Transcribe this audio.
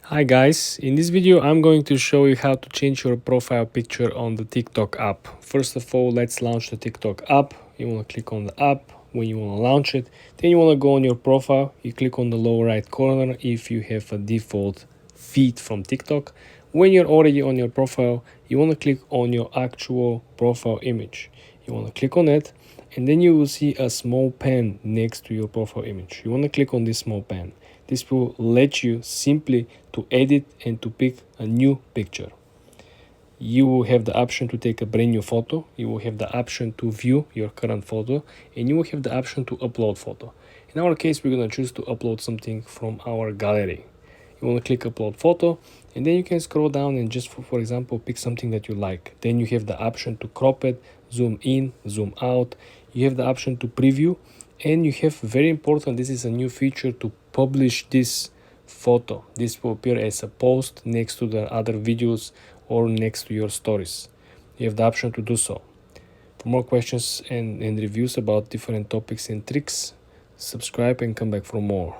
Hi guys, in this video I'm going to show you how to change your profile picture on the TikTok app. First of all, let's launch the TikTok app. You want to click on the app when you want to launch it. Then you want to go on your profile. You click on the lower right corner if you have a default feed from TikTok. When you're already on your profile, you want to click on your actual profile image. You want to click on it, and then you will see a small pen next to your profile image. You want to click on this small pen. This will let you simply to edit and to pick a new picture. You will have the option to take a brand new photo. You will have the option to view your current photo, and you will have the option to upload photo. In our case, we're going to choose to upload something from our gallery. You want to click upload photo, and then you can scroll down and just for example pick something that you like. Then you have the option to crop it, zoom in, zoom out. You have the option to preview, and you have, very important, this is a new feature, to publish this photo. This will appear as a post next to the other videos or next to your stories. You have the option to do so. For more questions and reviews about different topics and tricks, subscribe and come back for more.